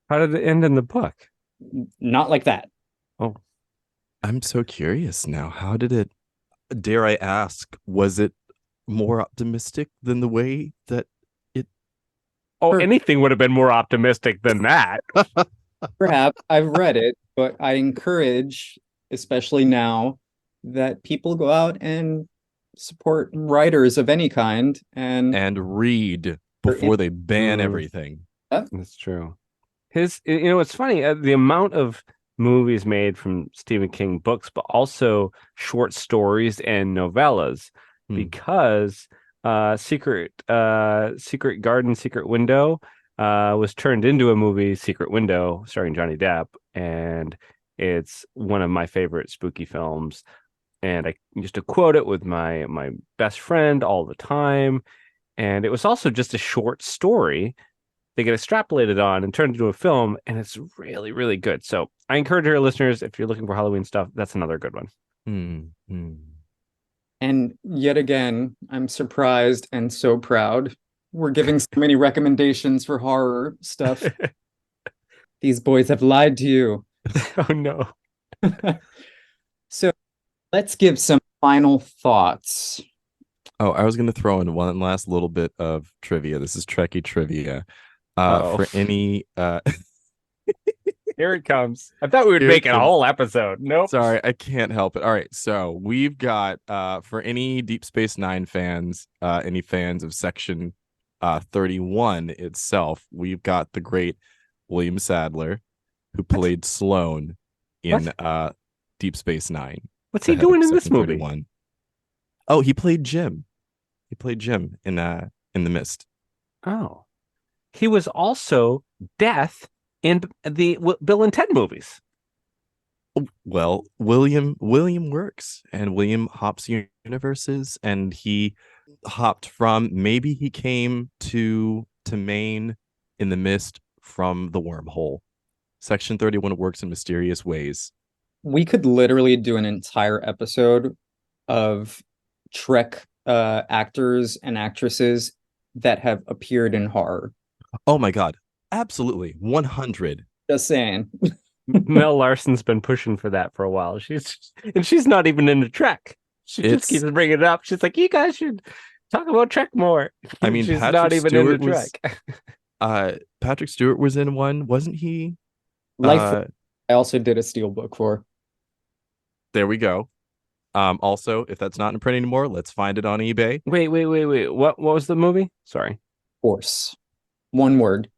How did it end in the book?
Not like that.
Oh,
I'm so curious now. How did it, dare I ask, was it more optimistic than the way that
anything would have been more optimistic than that.
Perhaps I've read it, but I encourage, especially now, that people go out and support writers of any kind
and read before they ban everything.
That's true. It's funny, the amount of movies made from Stephen King books, but also short stories and novellas, because Secret Garden, Secret Window was turned into a movie, Secret Window, starring Johnny Depp, and it's one of my favorite spooky films. And I used to quote it with my best friend all the time. And it was also just a short story. They get extrapolated on and turned into a film, and it's really, really good. So I encourage our listeners, if you're looking for Halloween stuff, that's another good one.
And yet again, I'm surprised and so proud. We're giving so many recommendations for horror stuff. These boys have lied to you.
Oh, no.
So let's give some final thoughts.
Oh, I was going to throw in one last little bit of trivia. This is Trekkie trivia. For any...
Here it comes. I thought we would make a whole episode. Nope.
Sorry, I can't help it. All right, so we've got for any Deep Space Nine fans, any fans of Section 31 itself, we've got the great William Sadler, who played Sloane in Deep Space Nine.
What's he doing in this movie?
31. Oh, he played Jim. He played Jim in The Mist.
Oh, he was also Death in the Bill and Ted movies.
Well, William works, and William hops universes, and he hopped from, maybe he came to Maine in The Mist from the wormhole. Section 31 works in mysterious ways.
We could literally do an entire episode of Trek actors and actresses that have appeared in horror.
Oh my God. Absolutely. 100.
Just saying.
Mel Larson's been pushing for that for a while. She's not even into Trek. She just keeps bringing it up. She's like, you guys should talk about Trek more.
I mean,
she's
Patrick
not even
Stewart
into Trek.
Patrick Stewart was in one, wasn't he?
I also did a steelbook for.
There we go. Also, if that's not in print anymore, let's find it on eBay.
Wait. What was the movie? Sorry.
Force. One word.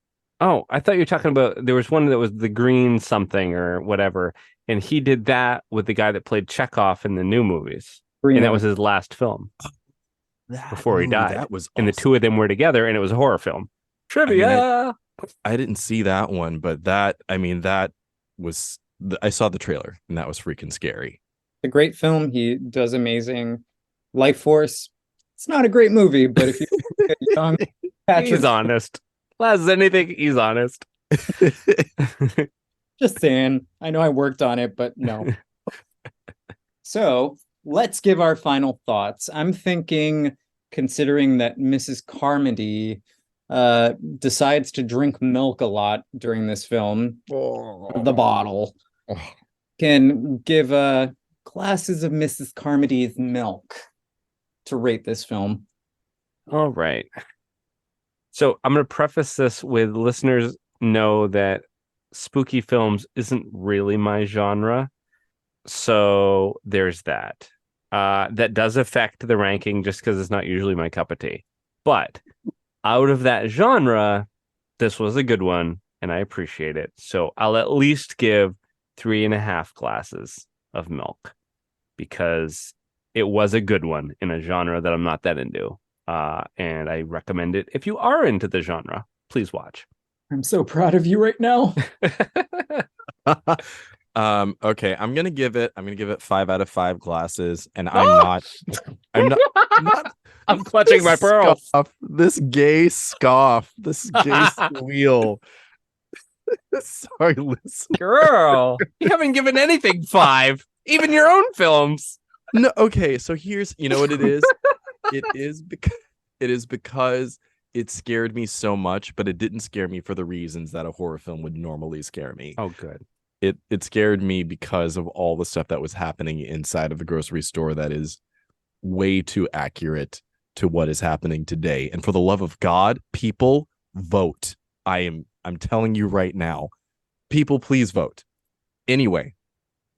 Oh, I thought you were talking about, there was one that was the green something or whatever, and he did that with the guy that played Chekhov in the new movies. And that was his last film before he died.
That was awesome.
And the two of them were together, and it was a horror film. Trivia!
I didn't see that one, but that was, I saw the trailer, and that was freaking scary.
A great film. He does amazing. Life Force. It's not a great movie, but if you're young,
he's honest. As anything, he's honest.
Just saying. I know I worked on it, but no. So let's give our final thoughts. I'm thinking, considering that Mrs. Carmody decides to drink milk a lot during this film, the bottle, can give glasses of Mrs. Carmody's milk to rate this film.
All right. So I'm going to preface this with listeners know that spooky films isn't really my genre. So there's that. That does affect the ranking just because it's not usually my cup of tea. But out of that genre, this was a good one, and I appreciate it. So I'll at least give 3.5 glasses of milk because it was a good one in a genre that I'm not that into. And I recommend it. If you are into the genre, please watch.
I'm so proud of you right now.
Okay, I'm gonna give it 5 out of 5 glasses, and I'm not
I'm clutching my pearls.
This gay scoff. This gay squeal. Sorry, listen.
Girl, you haven't given anything 5, even your own films.
No, okay, so here's, you know what it is? It is because it scared me so much, but it didn't scare me for the reasons that a horror film would normally scare me.
Oh, good.
It scared me because of all the stuff that was happening inside of the grocery store that is way too accurate to what is happening today. And for the love of God, people, vote. I'm telling you right now, people, please vote. Anyway,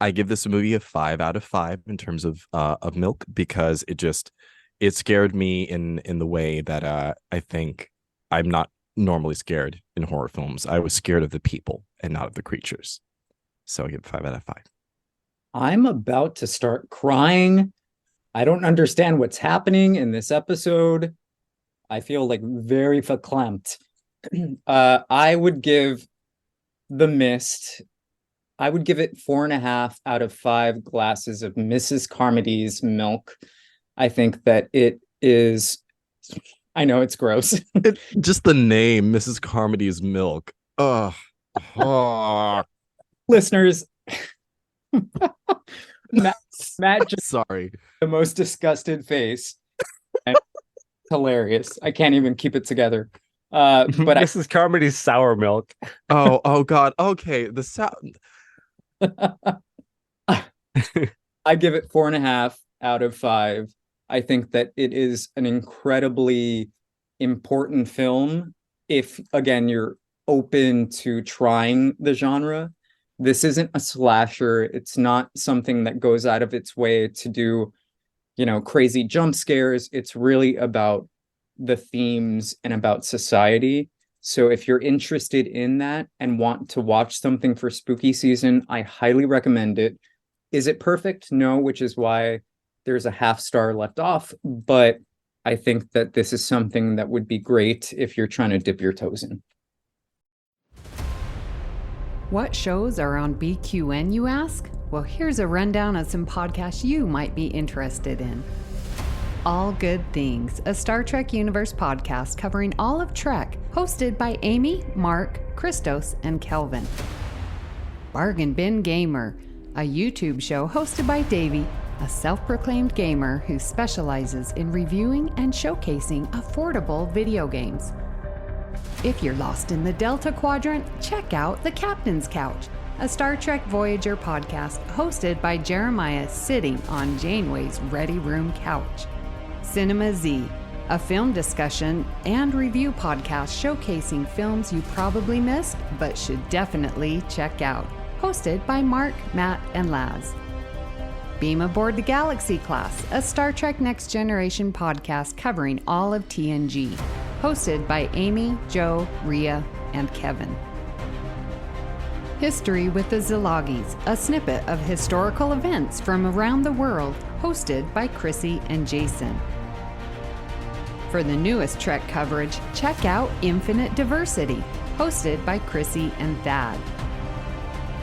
I give this movie a 5 out of 5 in terms of milk, because it scared me in the way that I think I'm not normally scared in horror films. I was scared of the people and not of the creatures. So I give it 5 out of 5.
I'm about to start crying. I don't understand what's happening in this episode. I feel like very verklempt. I would give The Mist, I would give it 4.5 out of 5 glasses of Mrs. Carmody's milk. I think that it is, I know it's gross.
Just the name, Mrs. Carmody's milk. Ugh. Oh.
Listeners, Matt just
sorry.
the most disgusted face. Hilarious. I can't even keep it together. But
Mrs. Carmody's sour milk.
Oh God. Okay. The sound.
I give it 4.5 out of 5. I think that it is an incredibly important film. If, again, you're open to trying the genre, this isn't a slasher. It's not something that goes out of its way to do, crazy jump scares. It's really about the themes and about society. So if you're interested in that and want to watch something for spooky season, I highly recommend it. Is it perfect? No, which is why there's a 0.5 star left off. But I think that this is something that would be great if you're trying to dip your toes in.
What shows are on BQN, you ask? Well, here's a rundown of some podcasts you might be interested in. All Good Things, a Star Trek Universe podcast covering all of Trek, hosted by Amy, Mark, Christos, and Kelvin. Bargain Bin Gamer, a YouTube show hosted by Davey, a self-proclaimed gamer who specializes in reviewing and showcasing affordable video games. If you're lost in the Delta Quadrant, check out The Captain's Couch, a Star Trek Voyager podcast hosted by Jeremiah sitting on Janeway's Ready Room couch. Cinema Z, a film discussion and review podcast showcasing films you probably missed but should definitely check out, hosted by Mark, Matt, and Laz. Beam Aboard the Galaxy Class, a Star Trek Next Generation podcast covering all of TNG, hosted by Amy, Joe, Rhea, and Kevin. History with the Szilagys, a snippet of historical events from around the world, hosted by Chrissie and Jason. For the newest Trek coverage, check out Infinite Diversity, hosted by Chrissie and Thad.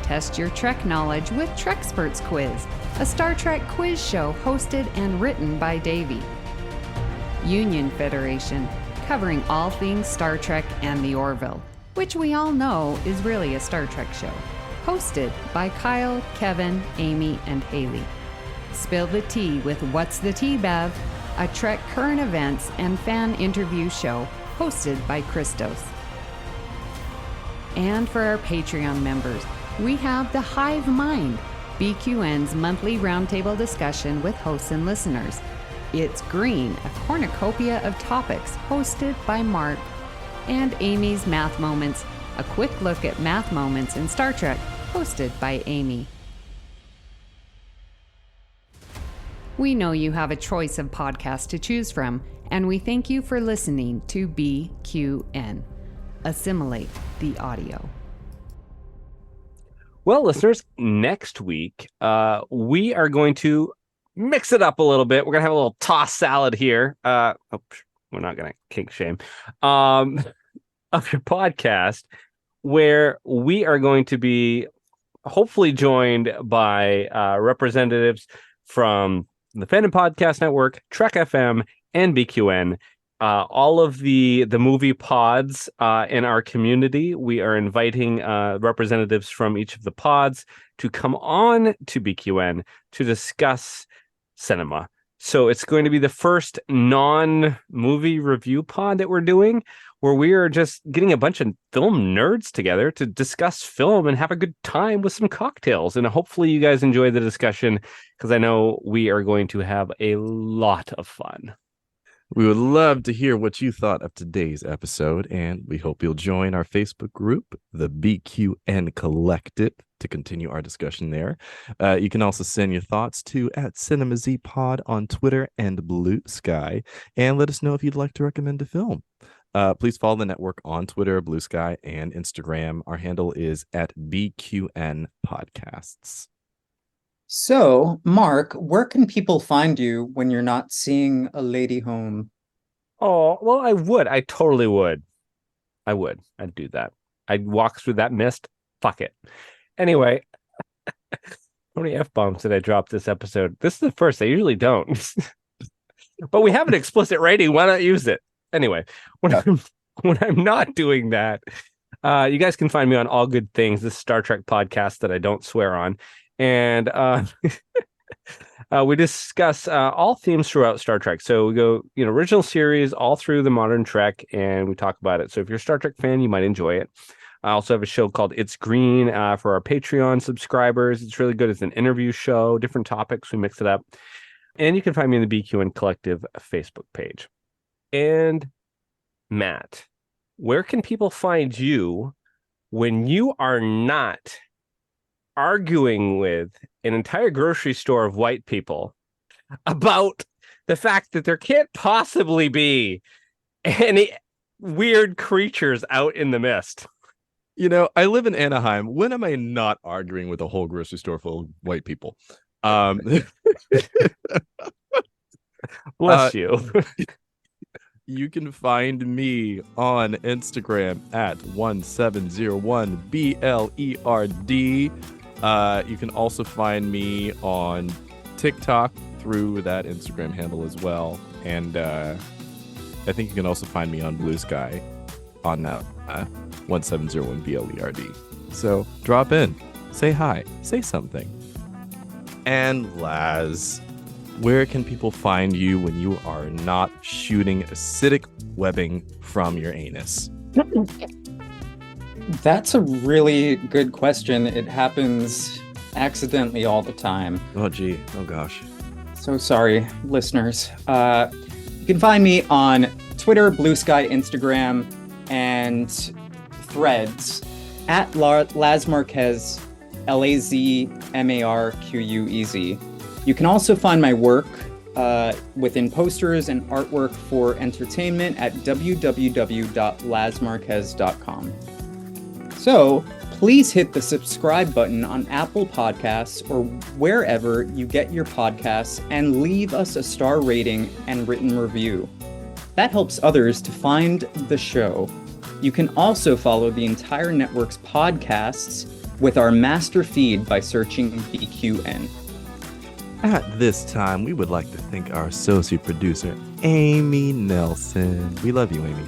Test your Trek knowledge with Treksperts Quiz, a Star Trek quiz show hosted and written by Davey. Union Federation, covering all things Star Trek and the Orville, which we all know is really a Star Trek show, hosted by Kyle, Kevin, Amy, and Haley. Spill the Tea with What's the Tea, Bev, a Trek current events and fan interview show hosted by Christos. And for our Patreon members, we have The Hive Mind, BQN's monthly roundtable discussion with hosts and listeners. It's Green, a cornucopia of topics hosted by Mark, and Amy's Math Moments, a quick look at math moments in Star Trek, hosted by Amy. We know you have a choice of podcasts to choose from, and we thank you for listening to BQN. Assimilate the audio.
Well, listeners, next week, we are going to mix it up a little bit. We're going to have a little tossed salad here. We're not going to kink shame of your podcast, where we are going to be hopefully joined by representatives from the Fandom Podcast Network, Trek FM, and BQN. All of the movie pods in our community, we are inviting representatives from each of the pods to come on to BQN to discuss cinema. So it's going to be the first non-movie review pod that we're doing, where we are just getting a bunch of film nerds together to discuss film and have a good time with some cocktails. And hopefully you guys enjoy the discussion, because I know we are going to have a lot of fun.
We would love to hear what you thought of today's episode, and we hope you'll join our Facebook group, the BQN Collective, to continue our discussion there. You can also send your thoughts to @CinemaZPod on Twitter and BlueSky, and let us know if you'd like to recommend a film. Please follow the network on Twitter, BlueSky, and Instagram. Our handle is @BQN Podcasts.
So, Mark, where can people find you when you're not seeing a lady home?
Oh, well, I would. I totally would. I would. I'd do that. I'd walk through that mist. Fuck it. Anyway, how many F-bombs did I drop this episode? This is the first. I usually don't. But we have an explicit rating. Why not use it? Anyway, when I'm not doing that, you guys can find me on All Good Things, this Star Trek podcast that I don't swear on. And we discuss all themes throughout Star Trek. So we go, original series all through the modern Trek, and we talk about it. So if you're a Star Trek fan, you might enjoy it. I also have a show called It's Green for our Patreon subscribers. It's really good. It's an interview show, different topics. We mix it up. And you can find me in the BQN Collective Facebook page. And Matt, where can people find you when you are not arguing with an entire grocery store of white people about the fact that there can't possibly be any weird creatures out in the mist?
I live in Anaheim. When am I not arguing with a whole grocery store full of white people?
Bless you.
You can find me on Instagram @1701BLERD. You can also find me on TikTok through that Instagram handle as well. And I think you can also find me on BlueSky on 1701BLERD. So drop in, say hi, say something. And Laz, where can people find you when you are not shooting acidic webbing from your anus?
That's a really good question. It happens accidentally all the time.
Oh, gee. Oh, gosh.
So sorry, listeners. You can find me on Twitter, BlueSky, Instagram, and Threads @Laz Marquez, LAZMARQUEZ. You can also find my work within posters and artwork for entertainment at www.lazmarquez.com. So please hit the subscribe button on Apple Podcasts or wherever you get your podcasts and leave us a star rating and written review. That helps others to find the show. You can also follow the entire network's podcasts with our master feed by searching BQN.
At this time, we would like to thank our associate producer, Amy Nelson. We love you, Amy.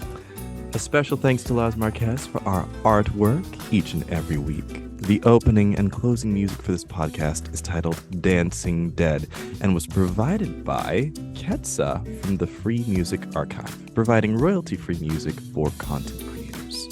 A special thanks to Lars Marquez for our artwork each and every week. The opening and closing music for this podcast is titled Dancing Dead and was provided by Ketsa from the Free Music Archive, providing royalty-free music for content creators.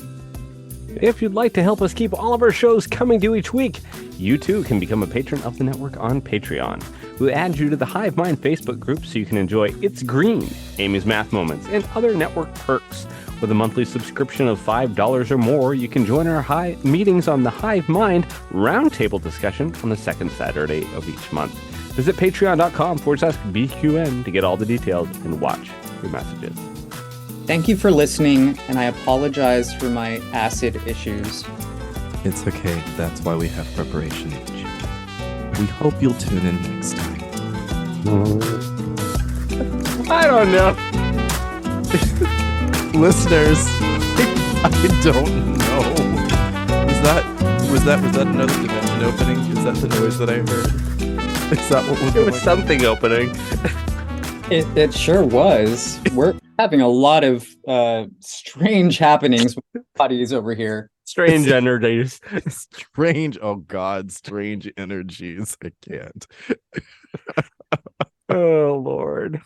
If you'd like to help us keep all of our shows coming to you each week, you too can become a patron of the network on Patreon. We'll add you to the Hive Mind Facebook group so you can enjoy It's Green, Amy's Math Moments, and other network perks. With a monthly subscription of $5 or more, you can join our meetings on the Hive Mind Roundtable discussion on the second Saturday of each month. Visit patreon.com/BQN to get all the details and watch your messages.
Thank you for listening, and I apologize for my acid issues.
It's okay. That's why we have preparation. We hope you'll tune in next time.
I don't know.
Listeners, I don't know. Was that Was that another dimension opening? Is that the noise that I heard? Is that what was
It
going
was
on?
something opening.
It sure was. We're having a lot of strange happenings with bodies over here.
Strange energies.
Strange. Oh God, strange energies. I can't.
Oh Lord.